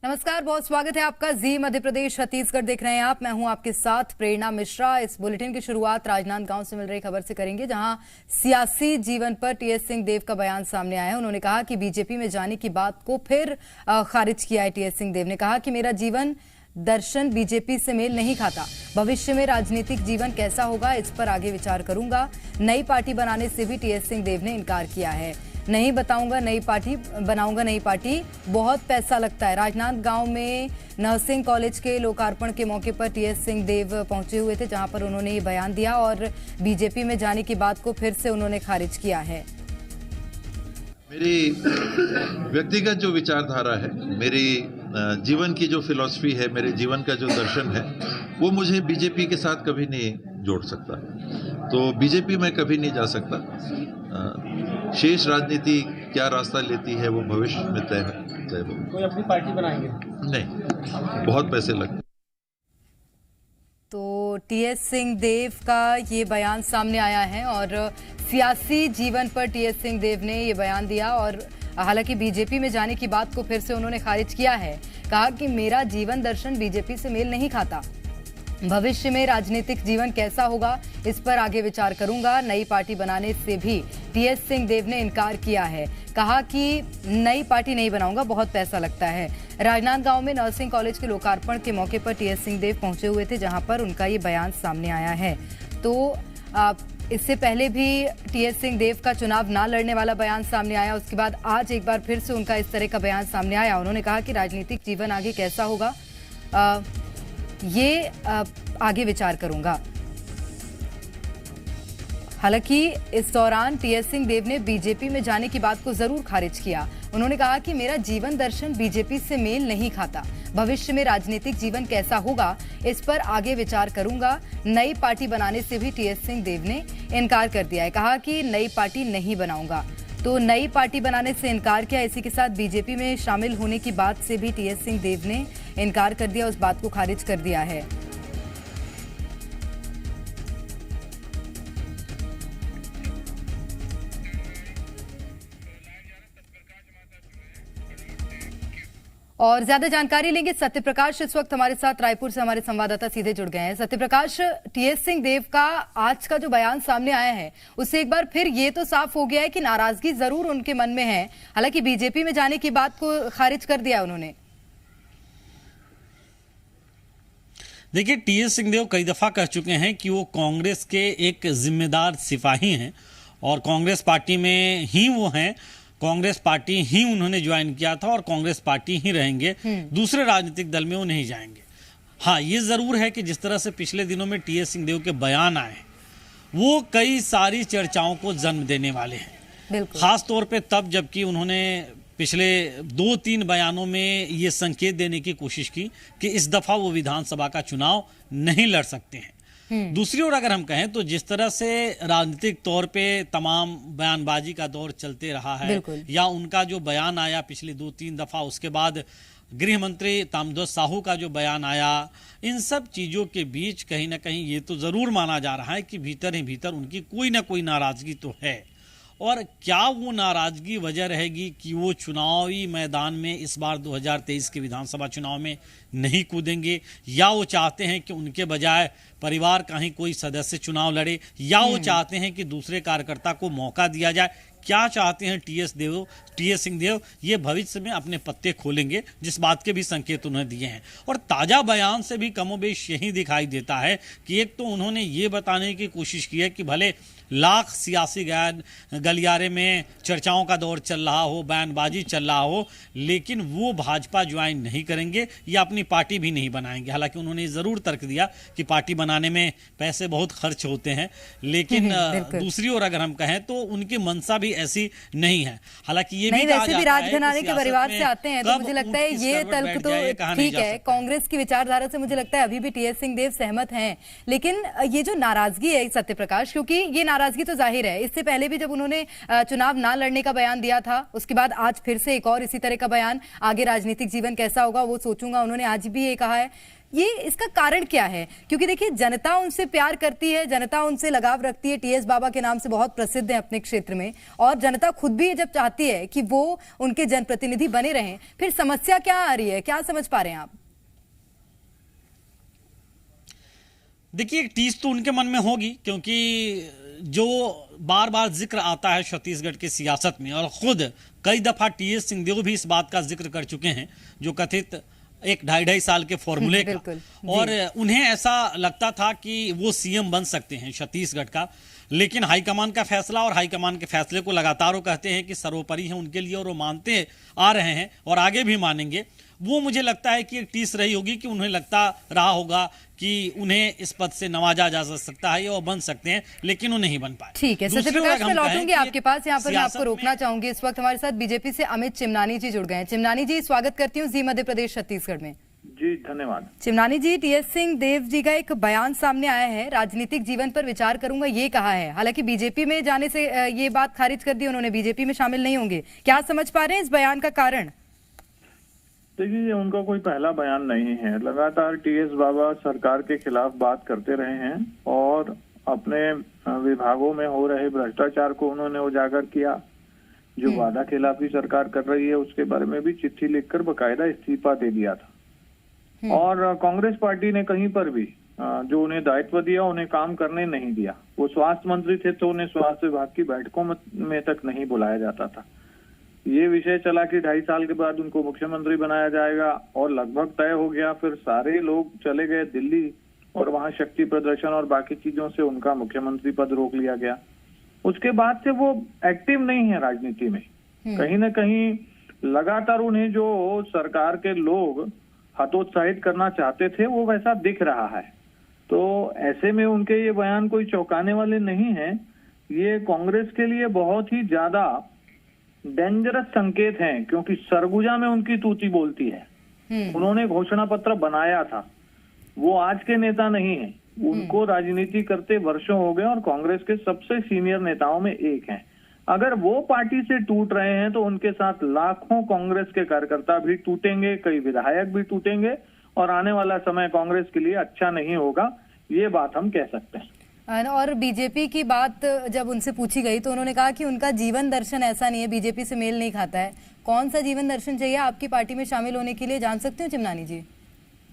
नमस्कार, बहुत स्वागत है आपका। जी मध्य प्रदेश छत्तीसगढ़ देख रहे हैं आप। मैं हूं आपके साथ प्रेरणा मिश्रा। इस बुलेटिन की शुरुआत राजनांदगांव से मिल रही खबर से करेंगे, जहां सियासी जीवन पर टीएस सिंहदेव का बयान सामने आया है। उन्होंने कहा कि बीजेपी में जाने की बात को फिर खारिज किया है। टीएस सिंहदेव ने कहा कि मेरा जीवन दर्शन बीजेपी से मेल नहीं खाता। भविष्य में राजनीतिक जीवन कैसा होगा, इस पर आगे विचार करूंगा। नई पार्टी बनाने से भी टीएस सिंहदेव ने इनकार किया है। नहीं बताऊंगा नई पार्टी, बनाऊंगा नई पार्टी, बहुत पैसा लगता है। राजनांदगांव में नर्सिंग कॉलेज के लोकार्पण के मौके पर टीएस सिंहदेव पहुंचे हुए थे, जहां पर उन्होंने ये बयान दिया और बीजेपी में जाने की बात को फिर से उन्होंने खारिज किया है। मेरी व्यक्तिगत जो विचारधारा है, मेरी जीवन की जो फिलॉसफी है, मेरे जीवन का जो दर्शन है, वो मुझे बीजेपी के साथ कभी नहीं जोड़ सकता। तो बीजेपी में कभी नहीं जा सकता। शेष राजनीति क्या रास्ता लेती है वो भविष्य में तय होगा। कोई अपनी पार्टी बनाएंगे? नहीं, बहुत पैसे लगते। तो टीएस सिंहदेव का ये बयान सामने आया है और सियासी जीवन पर टीएस सिंहदेव ने ये बयान दिया और हालांकि बीजेपी में जाने की बात को फिर से उन्होंने खारिज किया है। कहा कि मेरा जीवन दर्शन बीजेपी से मेल नहीं खाता। भविष्य में राजनीतिक जीवन कैसा होगा, इस पर आगे विचार करूंगा। नई पार्टी बनाने से भी टीएस सिंहदेव ने इनकार किया है। कहा कि नई पार्टी नहीं बनाऊंगा, बहुत पैसा लगता है। राजनांदगांव में नर्सिंग कॉलेज के लोकार्पण के मौके पर टीएस सिंहदेव पहुंचे हुए थे, जहां पर उनका ये बयान सामने आया है। तो इससे पहले भी टीएस सिंहदेव का चुनाव ना लड़ने वाला बयान सामने आया। उसके बाद आज एक बार फिर से उनका इस तरह का बयान सामने आया। उन्होंने कहा कि राजनीतिक जीवन आगे कैसा होगा, ये आगे विचार करूंगा। हालांकि इस दौरान टीएस सिंहदेव ने बीजेपी में जाने की बात को जरूर खारिज किया। उन्होंने कहा कि मेरा जीवन दर्शन बीजेपी से मेल नहीं खाता। भविष्य में राजनीतिक जीवन कैसा होगा, इस पर आगे विचार करूंगा। नई पार्टी बनाने से भी टीएस सिंहदेव ने इनकार कर दिया है। कहा कि नई पार्टी नहीं बनाऊंगा। तो नई पार्टी बनाने से इनकार किया। इसी के साथ बीजेपी में शामिल होने की बात से भी टीएस सिंहदेव ने इनकार कर दिया, उस बात को खारिज कर दिया है। और ज्यादा जानकारी लेंगे। सत्यप्रकाश इस वक्त हमारे साथ रायपुर से हमारे संवाददाता सीधे जुड़ गए हैं। सत्यप्रकाश, टीएस सिंहदेव का आज का जो बयान सामने आया है, उससे एक बार फिर ये तो साफ हो गया है कि नाराजगी जरूर उनके मन में है। हालांकि बीजेपी में जाने की बात को खारिज कर दिया उन्होंने। देखिए, टीएस सिंहदेव कई दफा कह चुके हैं कि वो कांग्रेस के एक जिम्मेदार सिपाही हैं और कांग्रेस पार्टी में ही वो हैं। कांग्रेस पार्टी ही उन्होंने ज्वाइन किया था और कांग्रेस पार्टी ही रहेंगे। दूसरे राजनीतिक दल में वो नहीं जाएंगे। हाँ, ये जरूर है कि जिस तरह से पिछले दिनों में टीएस सिंहदेव के बयान आए, वो कई सारी चर्चाओं को जन्म देने वाले हैं। खास तौर पे तब जबकि उन्होंने पिछले 2-3 बयानों में ये संकेत देने की कोशिश की कि इस दफा वो विधानसभा का चुनाव नहीं लड़ सकते हैं। दूसरी ओर अगर हम कहें तो जिस तरह से राजनीतिक तौर पे तमाम बयानबाजी का दौर चलते रहा है, या उनका जो बयान आया पिछले 2-3 दफा, उसके बाद गृह मंत्री ताम्रध्वज साहू का जो बयान आया, इन सब चीजों के बीच कहीं ना कहीं ये तो जरूर माना जा रहा है कि भीतर ही भीतर उनकी कोई ना कोई नाराजगी तो है। और क्या वो नाराजगी वजह रहेगी कि वो चुनावी मैदान में इस बार 2023 के विधानसभा चुनाव में नहीं कूदेंगे, या वो चाहते हैं कि उनके बजाय परिवार का ही कोई सदस्य चुनाव लड़े, या वो चाहते हैं कि दूसरे कार्यकर्ता को मौका दिया जाए। क्या चाहते हैं टीएस सिंहदेव, ये भविष्य में अपने पत्ते खोलेंगे, जिस बात के भी संकेत उन्हें दिए हैं। और ताजा बयान से भी कमोबेश यही दिखाई देता है कि एक तो उन्होंने ये बताने की कोशिश की है कि भले लाख सियासी गलियारे में चर्चाओं का दौर चल रहा हो, बयानबाजी चल रहा हो, लेकिन वो भाजपा ज्वाइन नहीं करेंगे या अपनी पार्टी भी नहीं बनाएंगे। हालांकि उन्होंने जरूर तर्क दिया कि पार्टी बनाने में पैसे बहुत खर्च होते हैं, लेकिन दूसरी ओर अगर हम कहें तो उनकी मंशा भी ऐसी नहीं है। हालांकि ये भी वैसे भी राजघराने के परिवार से आते हैं, तो मुझे लगता है ये तर्क तो ठीक है। कांग्रेस की विचारधारा से मुझे लगता है अभी भी टीएस सिंहदेव सहमत हैं। लेकिन ये जो नाराजगी है सत्यप्रकाश, क्योंकि ये नाराजगी तो जाहिर है, इससे पहले भी जब उन्होंने चुनाव ना लड़ने का बयान दिया था, उसके बाद आज फिर से एक और इसी तरह का बयान, आगे राजनीतिक जीवन कैसा होगा वो सोचूंगा, उन्होंने आज भी ये कहा है। ये इसका कारण क्या है? क्योंकि देखिए जनता उनसे प्यार करती है, जनता उनसे लगाव रखती है, टीएस बाबा के नाम से बहुत प्रसिद्ध है अपने क्षेत्र में, और जनता खुद भी जब चाहती है कि वो उनके जनप्रतिनिधि बने रहें, फिर समस्या क्या आ रही है, क्या समझ पा रहे हैं आप? देखिए, एक टीस तो उनके मन में होगी, क्योंकि जो बार बार जिक्र आता है छत्तीसगढ़ की सियासत में, और खुद कई दफा टीएस सिंहदेव भी इस बात का जिक्र कर चुके हैं, जो कथित एक 2.5 साल के फॉर्मूले का, और उन्हें ऐसा लगता था कि वो सीएम बन सकते हैं छत्तीसगढ़ का, लेकिन हाईकमान का फैसला, और हाईकमान के फैसले को लगातार वो कहते हैं कि सर्वोपरि है उनके लिए, और वो मानते आ रहे हैं और आगे भी मानेंगे। वो मुझे लगता है कि एक टीस रही होगी कि उन्हें लगता रहा होगा कि उन्हें इस पद से नवाजा जा सकता है, वो बन सकते हैं, लेकिन वो नहीं बन पाए। ठीक है, सत्यप्रकाश मैं लौटूंगी आपके पास। यहाँ पर मैं आपको रोकना चाहूंगी। इस वक्त हमारे साथ बीजेपी से अमित चिमनानी जी जुड़ गए हैं। चिमनानी जी, स्वागत करती हूँ जी मध्य प्रदेश छत्तीसगढ़ में। जी धन्यवाद। चिमनानी जी, टीएस सिंहदेव जी का एक बयान सामने आया है, राजनीतिक जीवन पर विचार करूंगा ये कहा है। हालांकि बीजेपी में जाने से ये बात खारिज कर दी उन्होंने, बीजेपी में शामिल नहीं होंगे। क्या समझ पा रहे हैं इस बयान का कारण? देखिए, ये उनका कोई पहला बयान नहीं है। लगातार टीएस बाबा सरकार के खिलाफ बात करते रहे हैं, और अपने विभागों में हो रहे भ्रष्टाचार को उन्होंने उजागर किया। जो वादा खिलाफी सरकार कर रही है उसके बारे में भी चिट्ठी लिखकर बकायदा इस्तीफा दे दिया था। और कांग्रेस पार्टी ने कहीं पर भी जो उन्हें दायित्व दिया उन्हें काम करने नहीं दिया। वो स्वास्थ्य मंत्री थे तो उन्हें स्वास्थ्य विभाग की बैठकों में तक नहीं बुलाया जाता था। ये विषय चला कि 2.5 साल के बाद उनको मुख्यमंत्री बनाया जाएगा, और लगभग तय हो गया। फिर सारे लोग चले गए दिल्ली, और वहां शक्ति प्रदर्शन और बाकी चीजों से उनका मुख्यमंत्री पद रोक लिया गया। उसके बाद से वो एक्टिव नहीं है राजनीति में। कहीं ना कहीं लगातार उन्हें जो सरकार के लोग हतोत्साहित करना चाहते थे वो वैसा दिख रहा है। तो ऐसे में उनके ये बयान कोई चौंकाने वाले नहीं है। ये कांग्रेस के लिए बहुत ही ज्यादा डेंजरस संकेत हैं, क्योंकि सरगुजा में उनकी तूती बोलती है। उन्होंने घोषणा पत्र बनाया था, वो आज के नेता नहीं है। उनको राजनीति करते वर्षों हो गए, और कांग्रेस के सबसे सीनियर नेताओं में एक हैं। अगर वो पार्टी से टूट रहे हैं तो उनके साथ लाखों कांग्रेस के कार्यकर्ता भी टूटेंगे, कई विधायक भी टूटेंगे, और आने वाला समय कांग्रेस के लिए अच्छा नहीं होगा, ये बात हम कह सकते हैं। और बीजेपी की बात जब उनसे पूछी गई तो उन्होंने कहा कि उनका जीवन दर्शन ऐसा नहीं है, बीजेपी से मेल नहीं खाता है। कौन सा जीवन दर्शन चाहिए आपकी पार्टी में शामिल होने के लिए, जान सकते हो चिमनानी जी?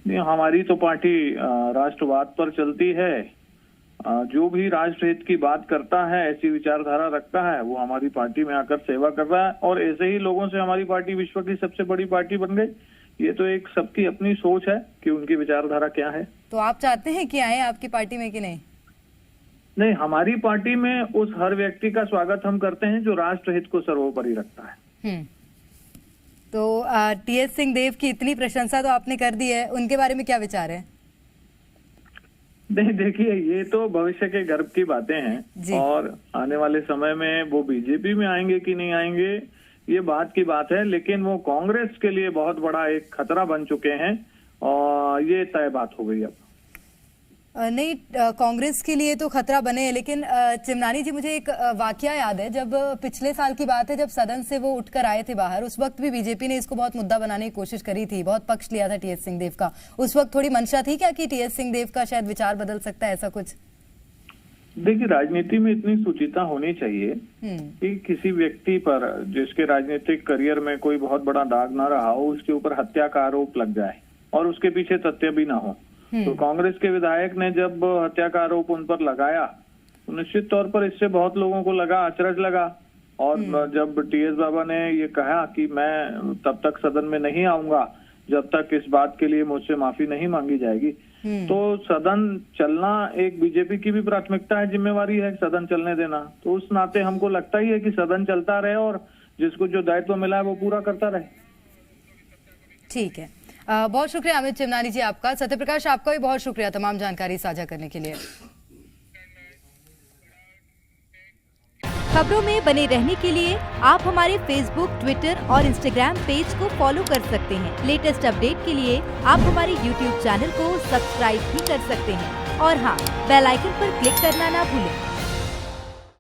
नहीं, हमारी तो पार्टी राष्ट्रवाद पर चलती है। जो भी राष्ट्र हित की बात करता है, ऐसी विचारधारा रखता है, वो हमारी पार्टी में आकर सेवा कर रहा है, और ऐसे ही लोगों से हमारी पार्टी विश्व की सबसे बड़ी पार्टी बन गई। ये तो एक सबकी अपनी सोच है कि उनकी विचारधारा क्या है। तो आप चाहते हैं कि आए आपकी पार्टी में कि नहीं? नहीं, हमारी पार्टी में उस हर व्यक्ति का स्वागत हम करते हैं जो राष्ट्र हित को सर्वोपरि रखता है। तो टीएस सिंहदेव की इतनी प्रशंसा तो आपने कर दी है, उनके बारे में क्या विचार है? नहीं, देखिए, ये तो भविष्य के गर्व की बातें हैं, और आने वाले समय में वो बीजेपी में आएंगे कि नहीं आएंगे ये बात की बात है। लेकिन वो कांग्रेस के लिए बहुत बड़ा एक खतरा बन चुके हैं, और ये तय बात हो गई। अब नहीं, कांग्रेस के लिए तो खतरा बने हैं, लेकिन चिमनानी जी मुझे एक वाकया याद है। जब पिछले साल की बात है, जब सदन से वो उठकर आए थे बाहर, उस वक्त भी बीजेपी ने इसको बहुत मुद्दा बनाने की कोशिश करी थी, बहुत पक्ष लिया था टीएस सिंहदेव का। उस वक्त थोड़ी मंशा थी क्या कि टीएस सिंहदेव का शायद विचार बदल सकता है, ऐसा कुछ? देखिए, राजनीति में इतनी सुचिता होनी चाहिए कि किसी व्यक्ति पर जिसके राजनीतिक करियर में कोई बहुत बड़ा दाग ना रहा हो, उसके ऊपर हत्या का आरोप लग जाए और उसके पीछे तथ्य भी ना हो। तो कांग्रेस के विधायक ने जब हत्या का आरोप उन पर लगाया तो निश्चित तौर पर इससे बहुत लोगों को लगा, अचरज लगा। और जब टीएस बाबा ने ये कहा कि मैं तब तक सदन में नहीं आऊंगा जब तक इस बात के लिए मुझसे माफी नहीं मांगी जाएगी, तो सदन चलना एक बीजेपी की भी प्राथमिकता है, जिम्मेवारी है सदन चलने देना। तो उस नाते हमको लगता ही है कि सदन चलता रहे और जिसको जो दायित्व मिला है वो पूरा करता रहे। ठीक है, बहुत शुक्रिया अमित चिमनानी जी आपका। सत्यप्रकाश, आपका भी बहुत शुक्रिया तमाम जानकारी साझा करने के लिए। खबरों में बने रहने के लिए आप हमारे फेसबुक, ट्विटर और इंस्टाग्राम पेज को फॉलो कर सकते हैं। लेटेस्ट अपडेट के लिए आप हमारे यूट्यूब चैनल को सब्सक्राइब भी कर सकते हैं। और हाँ, बेल आइकन पर क्लिक करना ना भूलें।